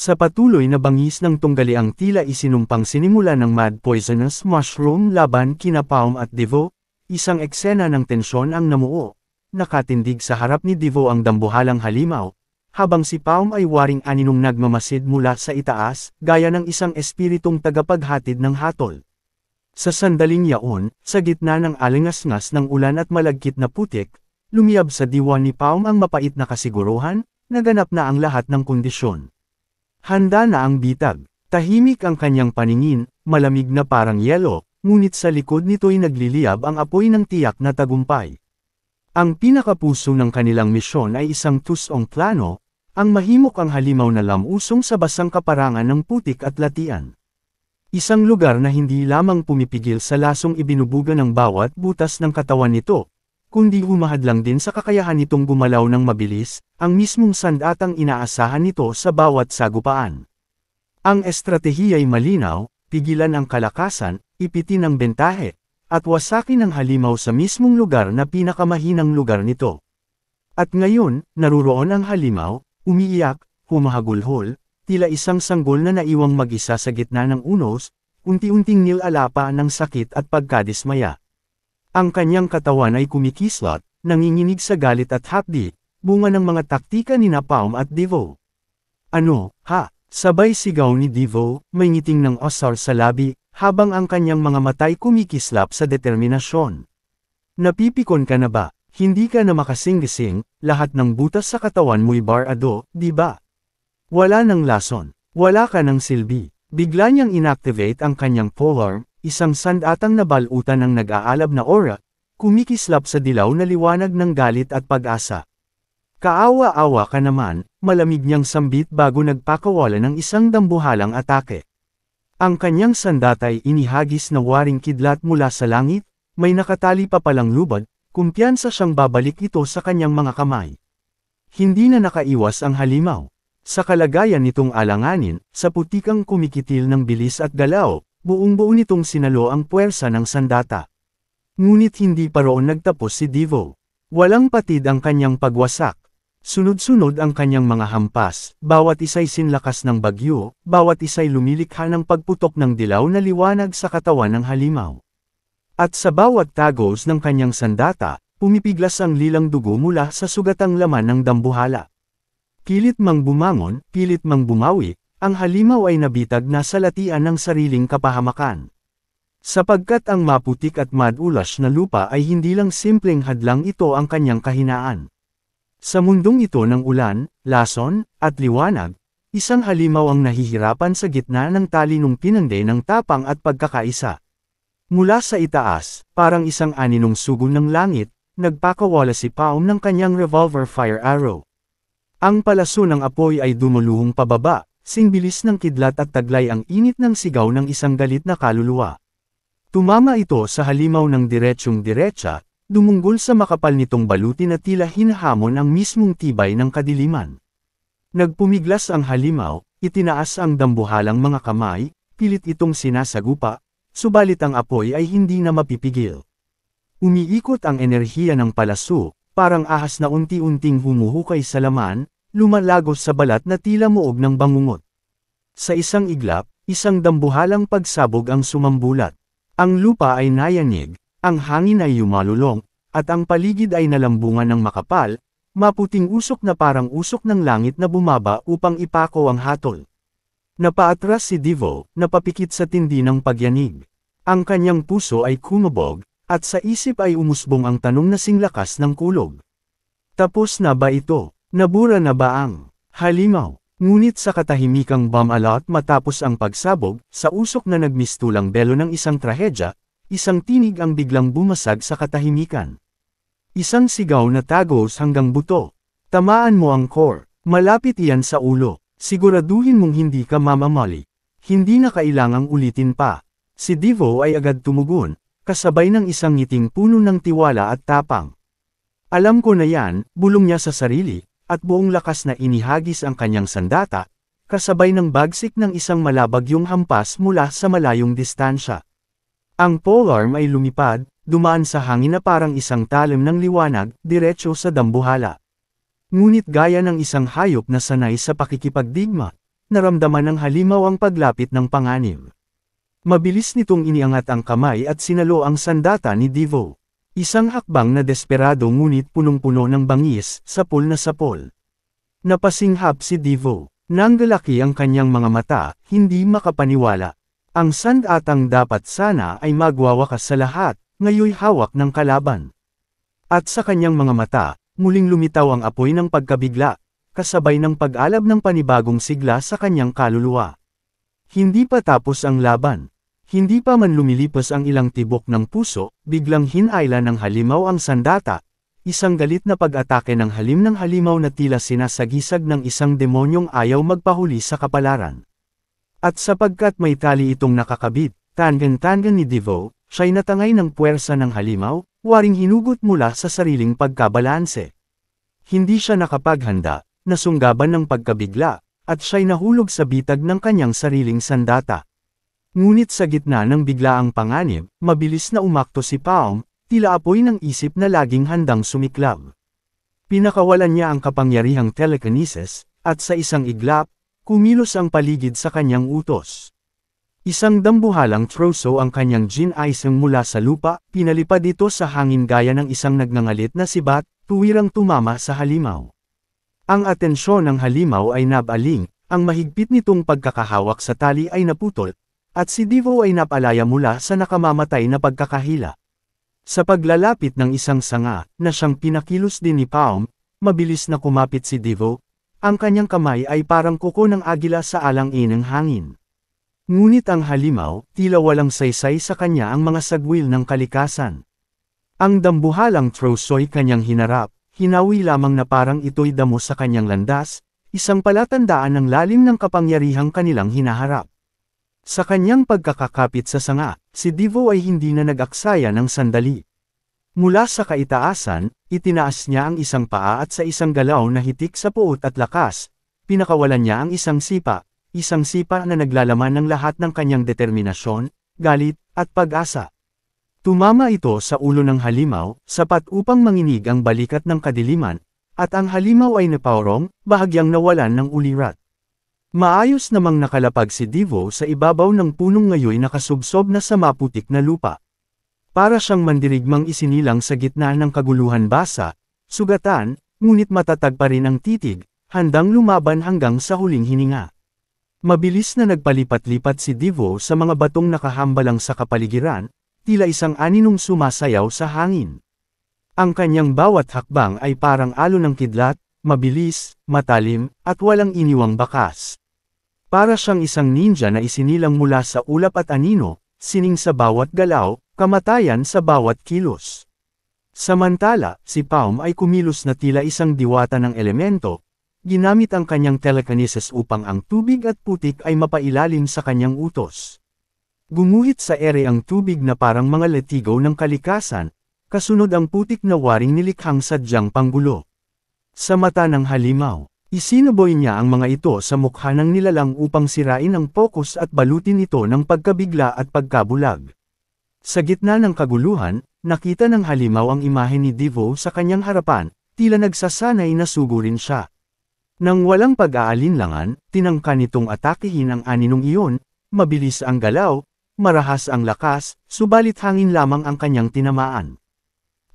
Sa patuloy na bangis ng tunggaliang tila isinumpang sinimula ng Mad Poisonous Mushroom laban kina Palm at Devo, isang eksena ng tensyon ang namuo. Nakatindig sa harap ni Devo ang dambuhalang halimaw, habang si Palm ay waring aninong nagmamasid mula sa itaas, gaya ng isang espiritong tagapaghatid ng hatol. Sa sandaling yaon, sa gitna ng alingasngas ng ulan at malagkit na putik, lumiyab sa diwa ni Palm ang mapait na kasiguruhan, naganap na ang lahat ng kondisyon. Handa na ang bitag. Tahimik ang kanyang paningin, malamig na parang yelo, ngunit sa likod nito'y nagliliyab ang apoy ng tiyak na tagumpay. Ang pinakapuso ng kanilang misyon ay isang tusong plano, ang mahimok ang halimaw na lamusong sa basang kaparangan ng putik at latian. Isang lugar na hindi lamang pumipigil sa lasong ibinubuga ng bawat butas ng katawan nito, kundi humahadlang din sa kakayahan nitong gumalaw ng mabilis, ang mismong sandatang inaasahan nito sa bawat sagupaan. Ang estratehiya'y malinaw, pigilan ang kalakasan, ipitin ang bentahe, at wasakin ang halimaw sa mismong lugar na pinakamahinang lugar nito. At ngayon, naruroon ang halimaw, umiiyak, humahagulhol, tila isang sanggol na naiwang mag-isa sa gitna ng unos, unti-unting nilalapa ng sakit at pagkadismaya. Ang kanyang katawan ay kumikislot, nanginginig sa galit at hapdi, bunga ng mga taktika ni Palm at Devo. Ano, ha? Sabay sigaw ni Devo, may ngiting ng osar sa labi, habang ang kanyang mga matay kumikislap sa determinasyon. Napipikon ka na ba? Hindi ka na makasing-gising, lahat ng butas sa katawan mo'y barado, di ba? Wala nang lason, wala ka ng silbi. Bigla niyang inactivate ang kanyang polearm, isang sandatang nabalutan ng nag-aalab na aura, kumikislap sa dilaw na liwanag ng galit at pag-asa. Kaawa-awa ka naman, malamig niyang sambit bago nagpakawala ng isang dambuhalang atake. Ang kanyang sandatay inihagis na waring kidlat mula sa langit, may nakatali pa palang lubad, kumpiyansa siyang babalik ito sa kanyang mga kamay. Hindi na nakaiwas ang halimaw. Sa kalagayan nitong alanganin, sa putikang kumikitil ng bilis at galaw, buong-buo nitong sinalo ang puwersa ng sandata. Ngunit hindi pa roon nagtapos si Devo. Walang patid ang kanyang pagwasak. Sunod-sunod ang kanyang mga hampas, bawat isa'y sinlakas ng bagyo, bawat isa'y lumilikha ng pagputok ng dilaw na liwanag sa katawan ng halimaw. At sa bawat tagos ng kanyang sandata, pumipiglas ang lilang dugo mula sa sugatang laman ng dambuhala. Pilit mang bumangon, pilit mang bumawi, ang halimaw ay nabitag na sa latian ng sariling kapahamakan. Sapagkat ang maputik at madulas na lupa ay hindi lang simpleng hadlang, ito ang kanyang kahinaan. Sa mundong ito ng ulan, lason, at liwanag, isang halimaw ang nahihirapan sa gitna ng talinong pinande ng tapang at pagkakaisa. Mula sa itaas, parang isang aninong sugon ng langit, nagpakawala si Palm ng kanyang revolver fire arrow. Ang palaso ng apoy ay dumuluhong pababa, singbilis ng kidlat at taglay ang init ng sigaw ng isang galit na kaluluwa. Tumama ito sa halimaw ng diretsyong-diretsa, dumunggol sa makapal nitong baluti na tila hinahamon ang mismong tibay ng kadiliman. Nagpumiglas ang halimaw, itinaas ang dambuhalang mga kamay, pilit itong sinasagupa, subalit ang apoy ay hindi na mapipigil. Umiikot ang enerhiya ng palaso, parang ahas na unti-unting humuhukay sa laman, lumalagos sa balat na tila muog ng bangungot. Sa isang iglap, isang dambuhalang pagsabog ang sumambulat. Ang lupa ay nayanig, ang hangin ay yumalulong, at ang paligid ay nalambungan ng makapal, maputing usok na parang usok ng langit na bumaba upang ipako ang hatol. Napaatras si Devo, napapikit sa tindi ng pagyanig. Ang kanyang puso ay kumabog, at sa isip ay umusbong ang tanong na singlakas ng kulog. Tapos na ba ito? Nabura na ba ang halimaw? Ngunit sa katahimikang bumalot matapos ang pagsabog, sa usok na nagmistulang belo ng isang trahedya, isang tinig ang biglang bumasag sa katahimikan. Isang sigaw na tagos hanggang buto. Tamaan mo ang core. Malapit iyan sa ulo. Siguraduhin mong hindi ka mamamali. Hindi na kailangang ulitin pa. Si Devo ay agad tumugon, kasabay ng isang ngiting puno ng tiwala at tapang. Alam ko na yan, bulong niya sa sarili, at buong lakas na inihagis ang kanyang sandata, kasabay ng bagsik ng isang malabagyong hampas mula sa malayong distansya. Ang polearm ay lumipad, dumaan sa hangin na parang isang talim ng liwanag, diretso sa dambuhala. Ngunit gaya ng isang hayop na sanay sa pakikipagdigma, naramdaman ng halimaw ang paglapit ng panganib. Mabilis nitong iniangat ang kamay at sinalo ang sandata ni Devo. Isang hakbang na desperado ngunit punong-puno ng bangis, sapol na sapol. Napasinghap si Devo. Nanggalaki ang kanyang mga mata, hindi makapaniwala. Ang sandatang dapat sana ay magwawakas sa lahat, ngayoy hawak ng kalaban. At sa kanyang mga mata, muling lumitaw ang apoy ng pagkabigla, kasabay ng pag-alab ng panibagong sigla sa kanyang kaluluwa. Hindi pa tapos ang laban. Hindi pa man lumilipas ang ilang tibok ng puso, biglang hinayla ng halimaw ang sandata, isang galit na pag-atake ng halimaw na tila sinasagisag ng isang demonyong ayaw magpahuli sa kapalaran. At sapagkat may tali itong nakakabit, tangan-tangan ni Devo, siya'y natangay ng puwersa ng halimaw, waring hinugot mula sa sariling pagkabalanse. Hindi siya nakapaghanda, nasunggaban ng pagkabigla, at siya'y nahulog sa bitag ng kanyang sariling sandata. Ngunit sa gitna ng biglaang panganib, mabilis na umakto si Palm, tila apoy ng isip na laging handang sumiklab. Pinakawalan niya ang kapangyarihang telekinesis, at sa isang iglap, kumilos ang paligid sa kanyang utos. Isang dambuhalang troso ang kanyang Jin-isang mula sa lupa, pinalipad ito sa hangin gaya ng isang nagngangalit na sibat, tuwirang tumama sa halimaw. Ang atensyon ng halimaw ay nabaling, ang mahigpit nitong pagkakahawak sa tali ay naputol, at si Devo ay napalaya mula sa nakamamatay na pagkakahila. Sa paglalapit ng isang sanga, na siyang pinakilos din ni Palm, mabilis na kumapit si Devo, ang kanyang kamay ay parang kuko ng agila sa alang-inang hangin. Ngunit ang halimaw, tila walang saysay sa kanya ang mga sagwil ng kalikasan. Ang dambuhalang troso'y kanyang hinarap, hinawi lamang na parang ito'y damo sa kanyang landas, isang palatandaan ng lalim ng kapangyarihang kanilang hinaharap. Sa kanyang pagkakakapit sa sanga, si Devo ay hindi na nag-aksaya ng sandali. Mula sa kaitaasan, itinaas niya ang isang paa at sa isang galaw na hitik sa puot at lakas, pinakawalan niya ang isang sipa na naglalaman ng lahat ng kanyang determinasyon, galit, at pag-asa. Tumama ito sa ulo ng halimaw, sapat upang manginig ang balikat ng kadiliman, at ang halimaw ay napaurong, bahagyang nawalan ng ulirat. Maayos namang nakalapag si Devo sa ibabaw ng punong ngayoy nakasubsob na sa maputik na lupa. Para siyang mandirigmang isinilang sa gitna ng kaguluhan basa, sugatan, ngunit matatag pa rin ang titig, handang lumaban hanggang sa huling hininga. Mabilis na nagpalipat-lipat si Devo sa mga batong nakahambalang sa kapaligiran, tila isang aninong sumasayaw sa hangin. Ang kanyang bawat hakbang ay parang alon ng kidlat, mabilis, matalim, at walang iniwang bakas. Para siyang isang ninja na isinilang mula sa ulap at anino, sining sa bawat galaw, kamatayan sa bawat kilos. Samantala, si Palm ay kumilos na tila isang diwata ng elemento, ginamit ang kanyang telekinesis upang ang tubig at putik ay mapailalim sa kanyang utos. Gumuhit sa ere ang tubig na parang mga letigo ng kalikasan, kasunod ang putik na waring nilikhang sadyang panggulo. Sa mata ng halimaw, isinuboy niya ang mga ito sa mukha ng nilalang upang sirain ang pokus at balutin ito ng pagkabigla at pagkabulag. Sa gitna ng kaguluhan, nakita ng halimaw ang imahe ni Devo sa kanyang harapan, tila nagsasanay na sugurin siya. Nang walang pag-aalinlangan, tinangka nitong atakihin ang aninong iyon, mabilis ang galaw, marahas ang lakas, subalit hangin lamang ang kanyang tinamaan.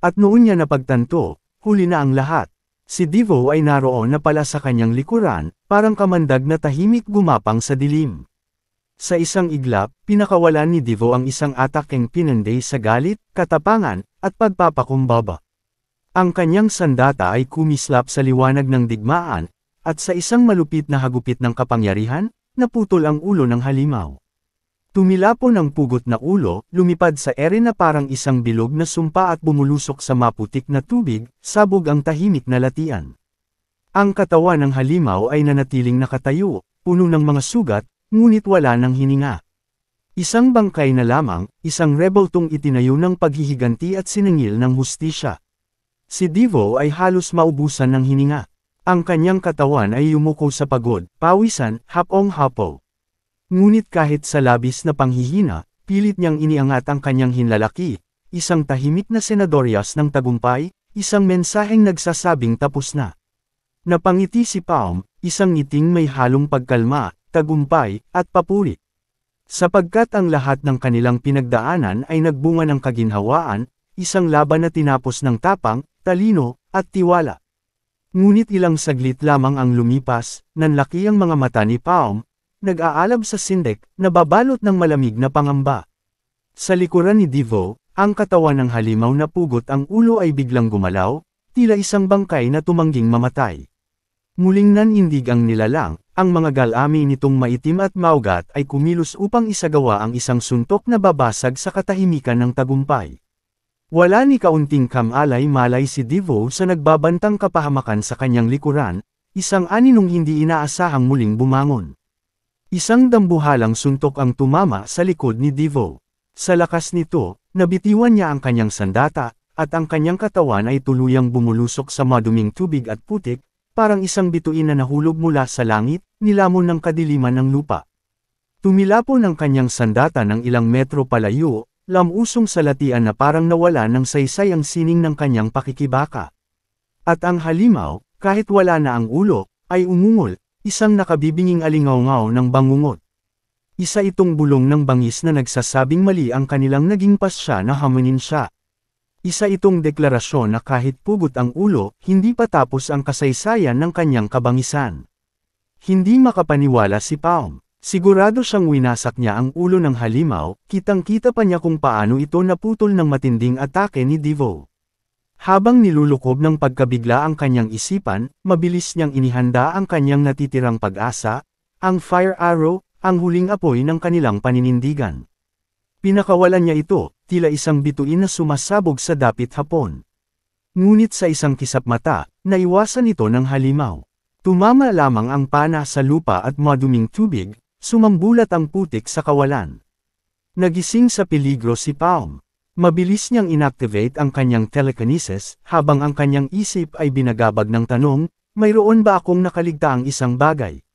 At noon niya napagtanto, huli na ang lahat. Si Devo ay naroon na pala sa kanyang likuran, parang kamandag na tahimik gumapang sa dilim. Sa isang iglap, pinakawalan ni Devo ang isang atakeng pinanday sa galit, katapangan, at pagpapakumbaba. Ang kanyang sandata ay kumislap sa liwanag ng digmaan, at sa isang malupit na hagupit ng kapangyarihan, naputol ang ulo ng halimaw. Tumilapon ang pugot na ulo, lumipad sa ere na parang isang bilog na sumpa at bumulusok sa maputik na tubig, sabog ang tahimik na latian. Ang katawan ng halimaw ay nanatiling nakatayo, puno ng mga sugat, ngunit wala ng hininga. Isang bangkay na lamang, isang rebeltong itinayo ng paghihiganti at siningil ng hustisya. Si Devo ay halos maubusan ng hininga. Ang kanyang katawan ay yumuko sa pagod, pawisan, hapong-hapo. Ngunit kahit sa labis na panghihina, pilit niyang iniangat ang kanyang hinlalaki, isang tahimik na senadoryas ng tagumpay, isang mensaheng nagsasabing tapos na. Napangiti si Palm, isang ngiting may halong pagkalma, tagumpay, at papuri. Sapagkat ang lahat ng kanilang pinagdaanan ay nagbunga ng kaginhawaan, isang laban na tinapos ng tapang, talino, at tiwala. Ngunit ilang saglit lamang ang lumipas, nanlaki ang mga mata ni Palm, nag-aalab sa sindek, nababalot ng malamig na pangamba. Sa likuran ni Devo, ang katawan ng halimaw na pugot ang ulo ay biglang gumalaw, tila isang bangkay na tumangging mamatay. Muling nanindig ang nilalang, ang mga galami nitong maitim at maugat ay kumilos upang isagawa ang isang suntok na babasag sa katahimikan ng tagumpay. Wala ni kaunting kamalay-malay si Devo sa nagbabantang kapahamakan sa kanyang likuran, isang aninong hindi inaasahang muling bumangon. Isang dambuhalang suntok ang tumama sa likod ni Devo. Sa lakas nito, nabitiwan niya ang kanyang sandata, at ang kanyang katawan ay tuluyang bumulusok sa maduming tubig at putik, parang isang bituin na nahulog mula sa langit, nilamon ng kadiliman ng lupa. Tumilapon ang kanyang sandata ng ilang metro palayo, lamusong sa latian na parang nawala ng saysay ang sining ng kanyang pakikibaka. At ang halimaw, kahit wala na ang ulo, ay umungol, isang nakabibinging alingaw-ngaw ng bangungot. Isa itong bulong ng bangis na nagsasabing mali ang kanilang naging pasya na hamunin siya. Isa itong deklarasyon na kahit pugot ang ulo, hindi pa tapos ang kasaysayan ng kanyang kabangisan. Hindi makapaniwala si Palm. Sigurado siyang winasak niya ang ulo ng halimaw, kitang-kita pa niya kung paano ito naputol ng matinding atake ni Devo. Habang nilulukob ng pagkabigla ang kanyang isipan, mabilis niyang inihanda ang kanyang natitirang pag-asa, ang fire arrow, ang huling apoy ng kanilang paninindigan. Pinakawalan niya ito, tila isang bituin na sumasabog sa dapit hapon. Ngunit sa isang kisap mata, naiwasan ito ng halimaw. Tumama lamang ang pana sa lupa at maduming tubig, sumambulat ang putik sa kawalan. Nagising sa peligro si Palm. Mabilis niyang inactivate ang kanyang telekinesis, habang ang kanyang isip ay binagabag ng tanong, mayroon ba akong nakaligtaang isang bagay?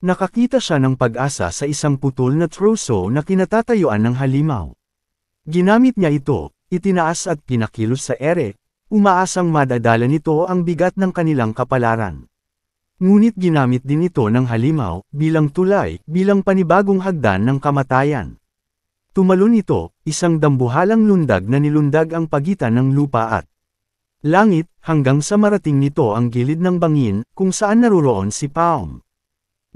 Nakakita siya ng pag-asa sa isang putol na troso na kinatatayuan ng halimaw. Ginamit niya ito, itinaas at pinakilos sa ere, umaasang madadala nito ang bigat ng kanilang kapalaran. Ngunit ginamit din ito ng halimaw, bilang tulay, bilang panibagong hagdan ng kamatayan. Tumalon ito, isang dambuhalang lundag na nilundag ang pagitan ng lupa at langit, hanggang sa marating nito ang gilid ng bangin, kung saan naruroon si Palm.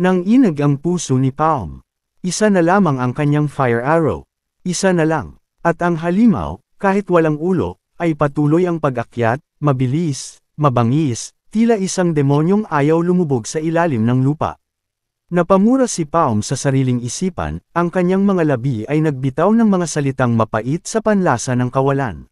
Nang inag ang puso ni Palm. Isa na lamang ang kanyang fire arrow. Isa na lang. At ang halimaw, kahit walang ulo, ay patuloy ang pag-akyat, mabilis, mabangis, tila isang demonyong ayaw lumubog sa ilalim ng lupa. Napamura si Palm sa sariling isipan, ang kanyang mga labi ay nagbitaw ng mga salitang mapait sa panlasa ng kawalan.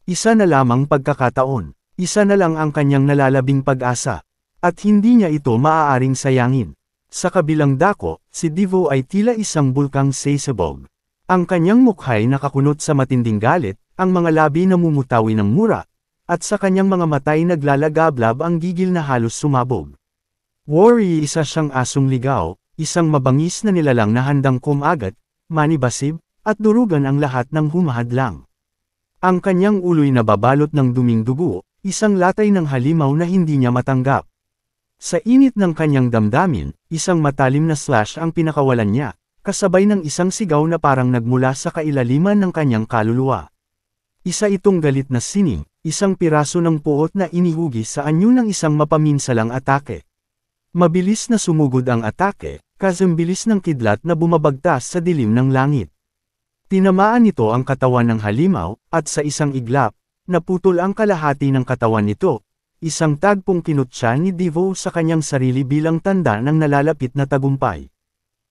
Isa na lamang pagkakataon. Isa na lang ang kanyang nalalabing pag-asa. At hindi niya ito maaaring sayangin. Sa kabilang dako, si Devo ay tila isang bulkang sasabog. Ang kanyang mukha'y nakakunot sa matinding galit, ang mga labi namumutawi ng mura, at sa kanyang mga matay naglalagablab ang gigil na halos sumabog. Worry, isa siyang asong ligaw, isang mabangis na nilalang na handang kumagat, manibasib, at durugan ang lahat ng humahadlang. Ang kanyang ulo'y nababalot ng duming dugo, isang latay ng halimaw na hindi niya matanggap. Sa init ng kanyang damdamin, isang matalim na slash ang pinakawalan niya, kasabay ng isang sigaw na parang nagmula sa kailaliman ng kanyang kaluluwa. Isa itong galit na sining, isang piraso ng puot na inihugis sa anyo ng isang mapaminsalang atake. Mabilis na sumugod ang atake, kasambilis ng kidlat na bumabagtas sa dilim ng langit. Tinamaan nito ang katawan ng halimaw, at sa isang iglap, naputol ang kalahati ng katawan nito. Isang tagpong kinutya ni Devo sa kanyang sarili bilang tanda ng nalalapit na tagumpay.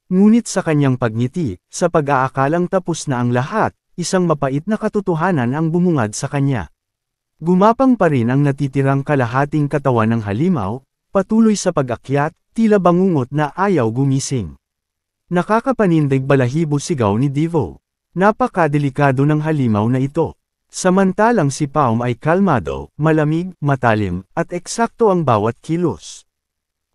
Ngunit sa kanyang pagngiti, sa pag-aakalang tapos na ang lahat, isang mapait na katotohanan ang bumungad sa kanya. Gumapang pa rin ang natitirang kalahating katawan ng halimaw, patuloy sa pag-akyat, tila bangungot na ayaw gumising. Nakakapanindig balahibo sigaw ni Devo. Napakadelikado ng halimaw na ito. Samantalang si Palm ay kalmado, malamig, matalim, at eksakto ang bawat kilos.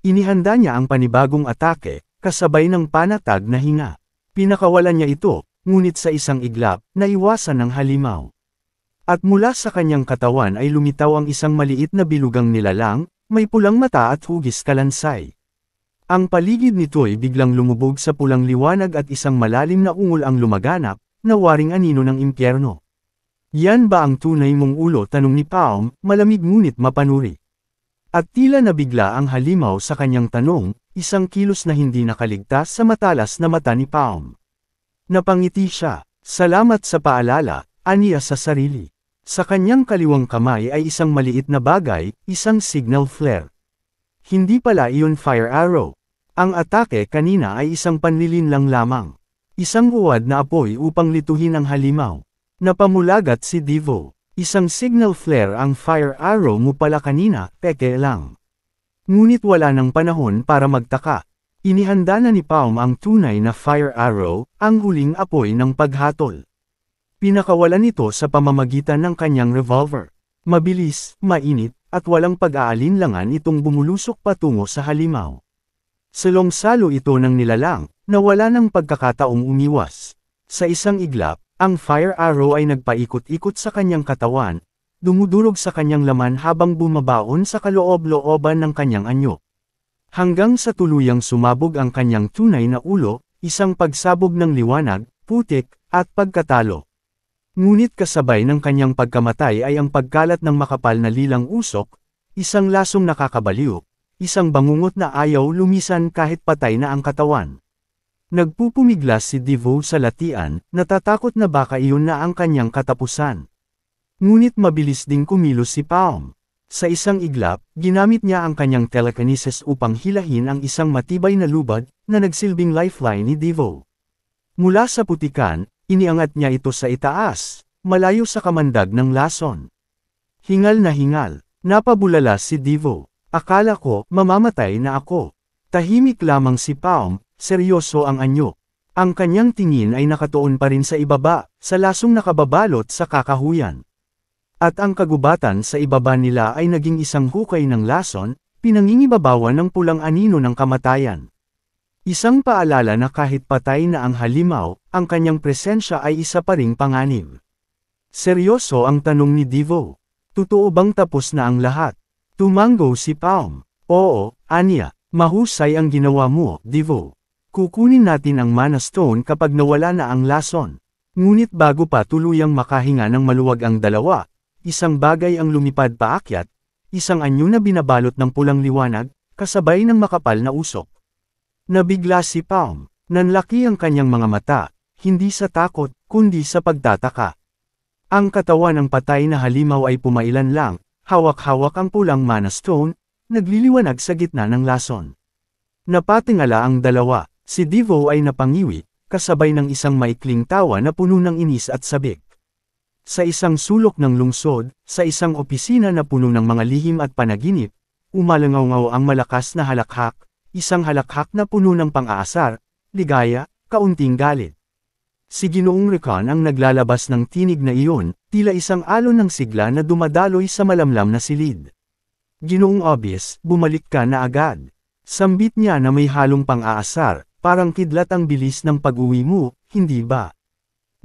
Inihanda niya ang panibagong atake, kasabay ng panatag na hinga. Pinakawalan niya ito, ngunit sa isang iglap, naiwasan ng halimaw. At mula sa kanyang katawan ay lumitaw ang isang maliit na bilugang nilalang, may pulang mata at hugis kalansay. Ang paligid nito'y biglang lumubog sa pulang liwanag at isang malalim na ungol ang lumaganap, na waring anino ng impyerno. Yan ba ang tunay mong ulo? Tanong ni Palm, malamig ngunit mapanuri. At tila nabigla ang halimaw sa kanyang tanong, isang kilos na hindi nakaligtas sa matalas na mata ni Palm. Napangiti siya. Salamat sa paalala, aniya sa sarili. Sa kanyang kaliwang kamay ay isang maliit na bagay, isang signal flare. Hindi pala iyon fire arrow. Ang atake kanina ay isang panlilinlang lamang. Isang uwad na apoy upang lituhin ang halimaw. Napamulagat si Devo. Isang signal flare ang fire arrow mo pala kanina, peke lang. Ngunit wala ng panahon para magtaka. Inihanda na ni Palm ang tunay na fire arrow, ang huling apoy ng paghatol. Pinakawalan ito sa pamamagitan ng kanyang revolver. Mabilis, mainit, at walang pag-aalinlangan itong bumulusok patungo sa halimaw. Salong-salo ito ng nilalang, na wala ng pagkakataong umiwas. Sa isang iglap, ang fire arrow ay nagpaikot-ikot sa kanyang katawan, dumudurog sa kanyang laman habang bumabaon sa kaloob-looban ng kanyang anyo. Hanggang sa tuluyang sumabog ang kanyang tunay na ulo, isang pagsabog ng liwanag, putik, at pagkatalo. Ngunit kasabay ng kanyang pagkamatay ay ang pagkalat ng makapal na lilang usok, isang lasong nakakabaliw, isang bangungot na ayaw lumisan kahit patay na ang katawan. Nagpupumiglas si Devo sa latian, natatakot na baka iyon na ang kanyang katapusan. Ngunit mabilis ding kumilos si Palm. Sa isang iglap, ginamit niya ang kanyang telekinesis upang hilahin ang isang matibay na lubad, na nagsilbing lifeline ni Devo. Mula sa putikan, iniangat niya ito sa itaas, malayo sa kamandag ng lason. Hingal na hingal, napabulala si Devo. Akala ko, mamamatay na ako. Tahimik lamang si Palm, seryoso ang anyo. Ang kanyang tingin ay nakatuon pa rin sa ibaba, sa lasong nakababalot sa kakahuyan. At ang kagubatan sa ibaba nila ay naging isang hukay ng lason, pinangingibabawan ng pulang anino ng kamatayan. Isang paalala na kahit patay na ang halimaw, ang kanyang presensya ay isa pa ring panganib. Seryoso ang tanong ni Devo. Totoo bang tapos na ang lahat? Tumango si Palm. Oo, aniya, mahusay ang ginawa mo, Devo. Kukunin natin ang mana stone kapag nawala na ang lason. Ngunit bago pa tuluyang makahinga ng maluwag ang dalawa, isang bagay ang lumipad paakyat, isang anyo na binabalot ng pulang liwanag, kasabay ng makapal na usok. Nabigla si Palm, nanlaki ang kanyang mga mata, hindi sa takot, kundi sa pagtataka. Ang katawan ng patay na halimaw ay pumailan lang, hawak-hawak ang pulang mana stone, nagliliwanag sa gitna ng lason. Napatingala ang dalawa. Si Devo ay napangiwi, kasabay ng isang maikling tawa na puno ng inis at sabik. Sa isang sulok ng lungsod, sa isang opisina na puno ng mga lihim at panaginip, umalangaw ang malakas na halakhak, isang halakhak na puno ng pang-aasar, ligaya, kaunting galit. Si Ginoong Recon ang naglalabas ng tinig na iyon, tila isang alon ng sigla na dumadaloy sa malamlam na silid. Ginoong Obvious, bumalik ka na agad. Sambit niya na may halong pang-aasar. Parang kidlat ang bilis ng pag-uwi mo, hindi ba?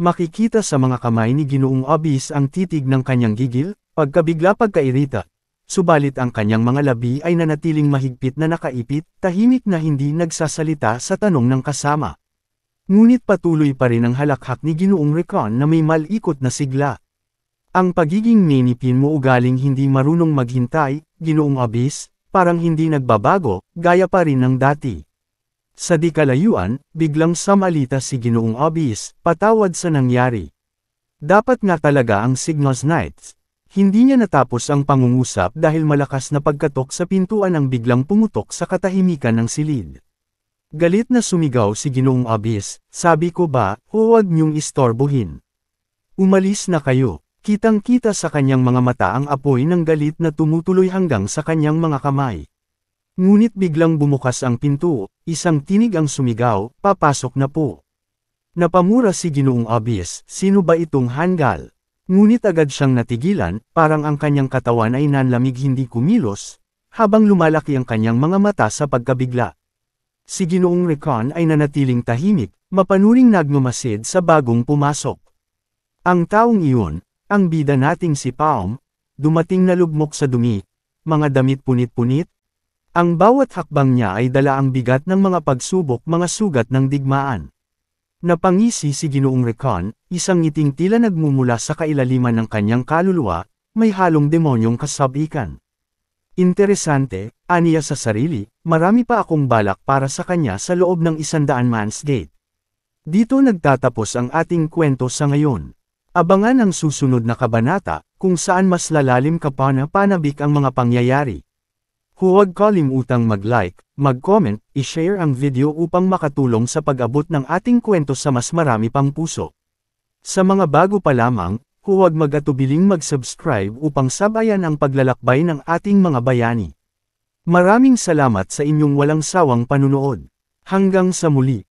Makikita sa mga kamay ni Ginoong Obis ang titig ng kanyang gigil, pagkabigla pagkairita. Subalit ang kanyang mga labi ay nanatiling mahigpit na nakaipit, tahimik na hindi nagsasalita sa tanong ng kasama. Ngunit patuloy pa rin ang halakhak ni Ginoong Recon na may malikot na sigla. Ang pagiging ninipin mo ugaling hindi marunong maghintay, Ginoong Obis, parang hindi nagbabago, gaya pa rin ng dati. Sa di kalayuan, biglang samalita si Ginoong Obis, patawad sa nangyari. Dapat nga talaga ang Signals Knights. Hindi niya natapos ang pangungusap dahil malakas na pagkatok sa pintuan ang biglang pumutok sa katahimikan ng silid. Galit na sumigaw si Ginoong Obis, sabi ko ba, huwag niyong istorbohin. Umalis na kayo. Kitang-kita sa kanyang mga mata ang apoy ng galit na tumutuloy hanggang sa kanyang mga kamay. Ngunit biglang bumukas ang pinto, isang tinig ang sumigaw, papasok na po. Napamura si Ginoong Obis, sino ba itong hanggal? Ngunit agad siyang natigilan, parang ang kanyang katawan ay nanlamig hindi kumilos, habang lumalaki ang kanyang mga mata sa pagkabigla. Si Ginoong Recon ay nanatiling tahimik, mapanuring nagmamasid sa bagong pumasok. Ang taong iyon, ang bida nating si Palm, dumating na lugmok sa dumi, mga damit punit-punit, Ang bawat hakbang niya ay dala ang bigat ng mga pagsubok, mga sugat ng digmaan. Napangisi si Ginoong Recon, isang ngiting tila nagmumula sa kailaliman ng kanyang kaluluwa, may halong demonyong kasabikan. Interesante, aniya sa sarili, marami pa akong balak para sa kanya sa loob ng 100 Man's Gate. Dito nagtatapos ang ating kwento sa ngayon. Abangan ang susunod na kabanata, kung saan mas lalalim kapanabik ang mga pangyayari. Huwag kalimutang mag-like, mag-comment, i-share ang video upang makatulong sa pag-abot ng ating kwento sa mas marami pang puso. Sa mga bago pa lamang, huwag mag-atubiling mag-subscribe upang sabayan ang paglalakbay ng ating mga bayani. Maraming salamat sa inyong walang sawang panunood. Hanggang sa muli.